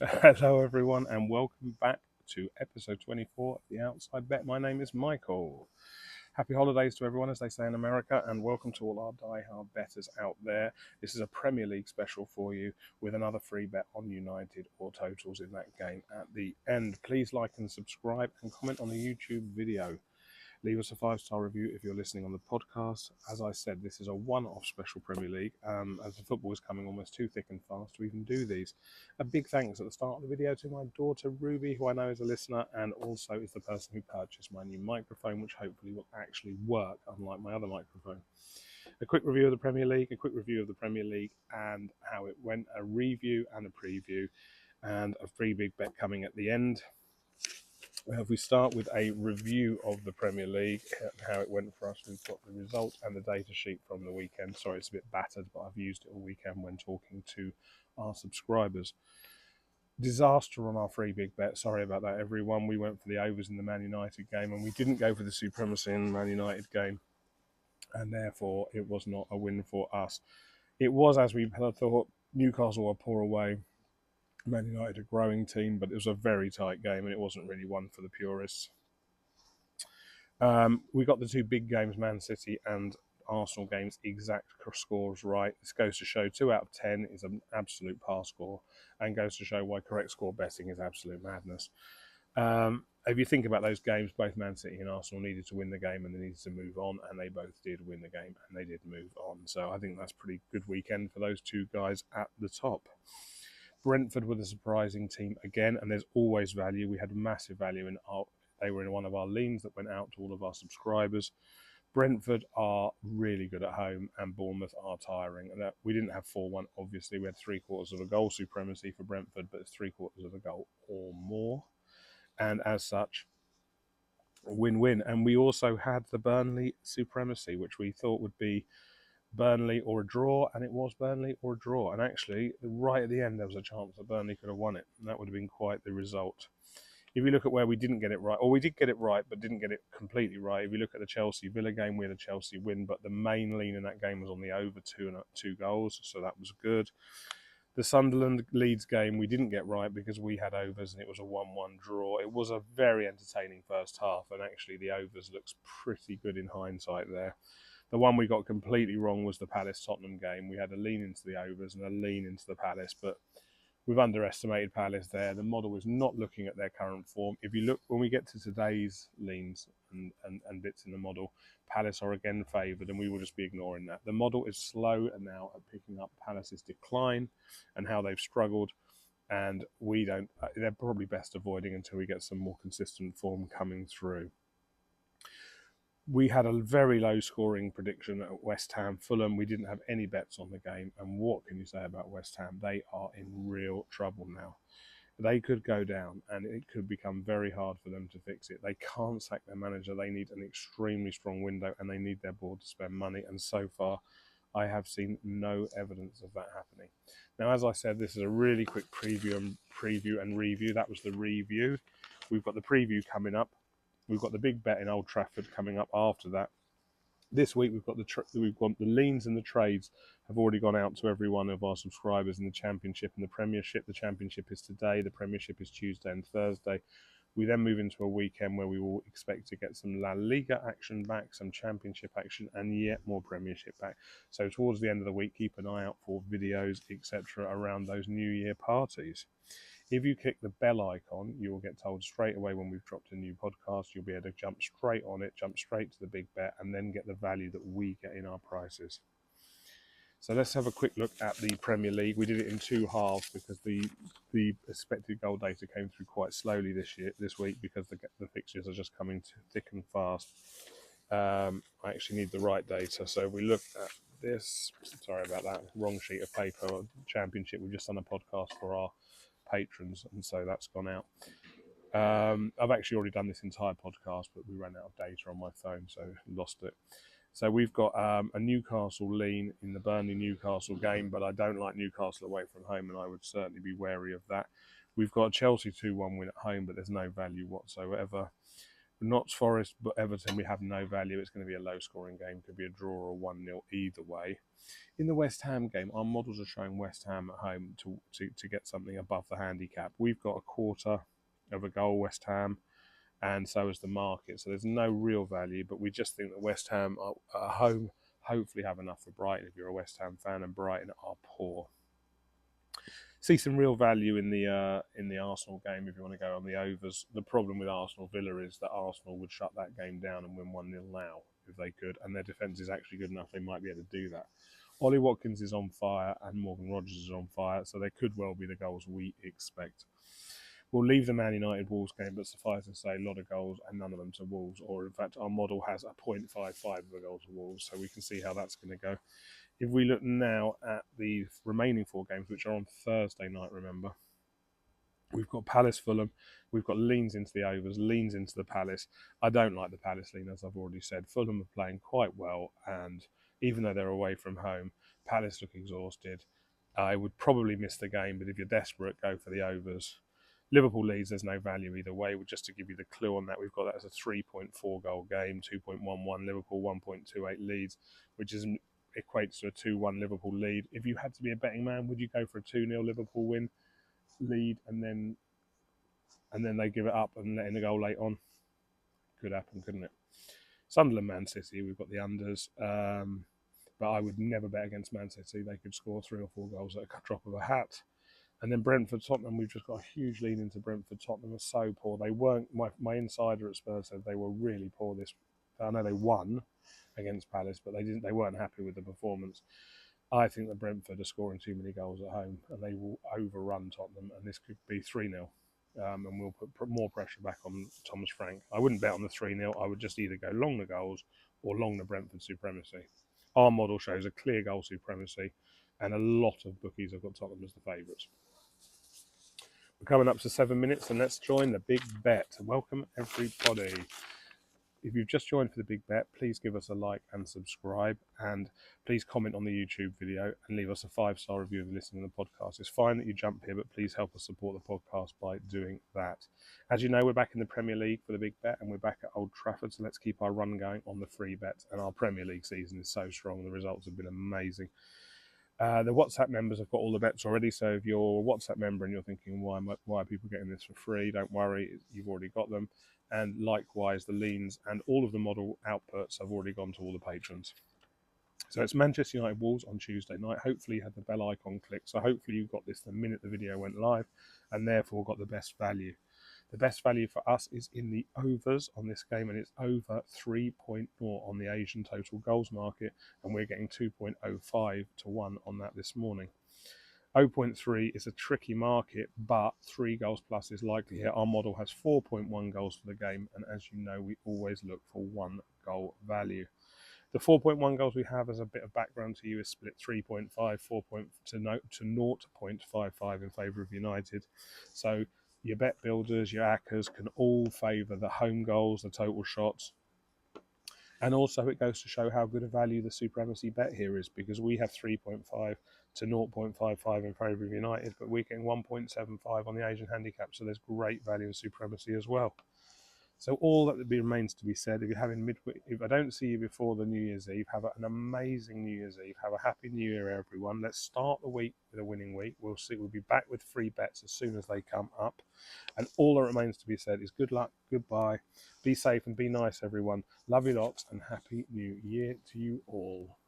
Hello, everyone, and welcome back to episode 24 of The Outside Bet. My name is Michael. Happy holidays to everyone, as they say in America, and welcome to all our die-hard bettors out there. This is a Premier League special for you with another free bet on United or totals in that game at the end. Please like and subscribe and comment on the YouTube video. Leave us a 5-star review if you're listening on the podcast. As I said, this is a one-off special Premier League, as the football is coming almost too thick and fast to even do these. A big thanks at the start of the video to my daughter Ruby, who I know is a listener, and also is the person who purchased my new microphone, which hopefully will actually work, unlike my other microphone. A quick review of the Premier League, and how it went, a review and a preview, and a free big bet coming at the end. If we start with a review of the Premier League, how it went for us, we've got the result and the data sheet from the weekend. Sorry, it's a bit battered, but I've used it all weekend when talking to our subscribers. Disaster on our free big bet. Sorry about that, everyone. We went for the overs in the Man United game, and we didn't go for the supremacy in the Man United game, and therefore it was not a win for us. It was, as we thought, Newcastle were poor away. Man United a growing team, but it was a very tight game, and it wasn't really one for the purists. We got the two big games, Man City and Arsenal games, exact scores right. This goes to show 2 out of 10 is an absolute par score, and goes to show why correct score betting is absolute madness. If you think about those games, both Man City and Arsenal needed to win the game and they needed to move on, and they both did win the game and they did move on. So I think that's a pretty good weekend for those two guys at the top. Brentford were the surprising team again, and there's always value. We had massive value in our. They were in one of our leans that went out to all of our subscribers. Brentford are really good at home, and Bournemouth are tiring. And we didn't have 4-1, obviously. We had 3/4 of a goal supremacy for Brentford, but it's 3/4 of a goal or more. And as such, win-win. And we also had the Burnley supremacy, which we thought would be Burnley or a draw, and it was Burnley or a draw. And actually, right at the end, there was a chance that Burnley could have won it, and that would have been quite the result. If you look at where we didn't get it right, or we did get it right, but didn't get it completely right. If you look at the Chelsea-Villa game, we had a Chelsea win, but the main lean in that game was on the over 2 goals, so that was good. The Sunderland-Leeds game, we didn't get right because we had overs, and it was a 1-1 draw. It was a very entertaining first half, and actually the overs looks pretty good in hindsight there. The one we got completely wrong was the Palace-Tottenham game. We had a lean into the overs and a lean into the Palace, but we've underestimated Palace there. The model is not looking at their current form. If you look, when we get to today's leans and bits in the model, Palace are again favoured, and we will just be ignoring that. The model is slow and now at picking up Palace's decline and how they've struggled, and we don't. They're probably best avoiding until we get some more consistent form coming through. We had a very low scoring prediction at West Ham Fulham. We didn't have any bets on the game. And what can you say about West Ham? They are in real trouble now. They could go down, and it could become very hard for them to fix it. They can't sack their manager. They need an extremely strong window, and they need their board to spend money. And so far, I have seen no evidence of that happening. Now, as I said, this is a really quick preview and review. That was the review. We've got the preview coming up. We've got the big bet in Old Trafford coming up after that. This week we've got the leans and the trades have already gone out to every one of our subscribers in the Championship and the Premiership. The Championship is today. The Premiership is Tuesday and Thursday. We then move into a weekend where we will expect to get some La Liga action back, some Championship action, and yet more Premiership back. So towards the end of the week, keep an eye out for videos, etc., around those New Year parties. If you click the bell icon, you will get told straight away when we've dropped a new podcast. You'll be able to jump straight on it, jump straight to the big bet, and then get the value that we get in our prices. So let's have a quick look at the Premier League. We did it in 2 halves because the expected goal data came through quite slowly this week because the fixtures are just coming thick and fast. I actually need the right data. So if we look at this, sorry about that, wrong sheet of paper, Championship, we've just done a podcast for our patrons, and so that's gone out. I've actually already done this entire podcast, but we ran out of data on my phone, so lost it. So we've got a Newcastle lean in the Burnley-Newcastle game, but I don't like Newcastle away from home, and I would certainly be wary of that. We've got a Chelsea 2-1 win at home, but there's no value whatsoever. Notts Forest, but Everton, we have no value. It's going to be a low-scoring game. Could be a draw or 1-0 either way. In the West Ham game, our models are showing West Ham at home to get something above the handicap. We've got a quarter of a goal, West Ham, and so is the market. So there's no real value, but we just think that West Ham are at home, hopefully have enough for Brighton if you're a West Ham fan, and Brighton are poor. See some real value in the Arsenal game if you want to go on the overs. The problem with Arsenal Villa is that Arsenal would shut that game down and win 1-0 now if they could, and their defence is actually good enough they might be able to do that. Ollie Watkins is on fire and Morgan Rogers is on fire, so they could well be the goals we expect. We'll leave the Man United Wolves game, but suffice to say, a lot of goals and none of them to Wolves, or in fact, our model has a 0.55 of a goal to Wolves, so we can see how that's going to go. If we look now at the remaining 4 games, which are on Thursday night, remember, we've got Palace Fulham, we've got leans into the overs, leans into the Palace. I don't like the Palace lean, as I've already said. Fulham are playing quite well, and even though they're away from home, Palace look exhausted. I would probably miss the game, but if you're desperate, go for the overs. Liverpool leads, there's no value either way. Just to give you the clue on that, we've got that as a 3.4 goal game, 2.11 Liverpool, 1.28 Leeds, which equates to a 2-1 Liverpool lead. If you had to be a betting man, would you go for a 2-0 Liverpool win lead and then they give it up and let in the goal late on? Could happen, couldn't it? Sunderland, Man City, we've got the unders, but I would never bet against Man City. They could score 3 or 4 goals at a drop of a hat. And then Brentford, Tottenham, we've just got a huge lean into Brentford. Tottenham are so poor. They weren't, my insider at Spurs said they were really poor this. I know they won against Palace, but they weren't happy with the performance. I think that Brentford are scoring too many goals at home and they will overrun Tottenham, and this could be 3-0. And we'll put more pressure back on Thomas Frank. I wouldn't bet on the 3-0. I would just either go long the goals or long the Brentford supremacy. Our model shows a clear goal supremacy, and a lot of bookies have got Tottenham as the favourites. We're coming up to 7 minutes, and let's join the big bet. Welcome, everybody. If you've just joined for the big bet, please give us a like and subscribe, and please comment on the YouTube video and leave us a 5-star review if you're listening to the podcast. It's fine that you jump here, but please help us support the podcast by doing that. As you know, we're back in the Premier League for the big bet, and we're back at Old Trafford, so let's keep our run going on the free bets. And our Premier League season is so strong. The results have been amazing. The WhatsApp members have got all the bets already, so if you're a WhatsApp member and you're thinking, why are people getting this for free? Don't worry, you've already got them. And likewise, the leans and all of the model outputs have already gone to all the patrons. So it's Manchester United Wolves on Tuesday night. Hopefully you had the bell icon clicked, so hopefully you got this the minute the video went live, and therefore got the best value. The best value for us is in the overs on this game, and it's over 3.0 on the Asian total goals market, and we're getting 2.05 to 1 on that this morning. 0.3 is a tricky market, but 3 goals plus is likely here. Our model has 4.1 goals for the game, and as you know, we always look for 1 goal value. The 4.1 goals we have, as a bit of background to you, is split 3.5, 0.55 in favour of United. So your bet builders, your ACCAs can all favour the home goals, the total shots. And also it goes to show how good a value the supremacy bet here is, because we have 3.5 to 0.55 in favour of United, but we're getting 1.75 on the Asian handicap, so there's great value in supremacy as well. So all that remains to be said, if you're having midweek, if I don't see you before the New Year's Eve, have an amazing New Year's Eve. Have a happy New Year, everyone. Let's start the week with a winning week. We'll be back with free bets as soon as they come up. And all that remains to be said is good luck, goodbye, be safe and be nice, everyone. Love you lots, and happy New Year to you all.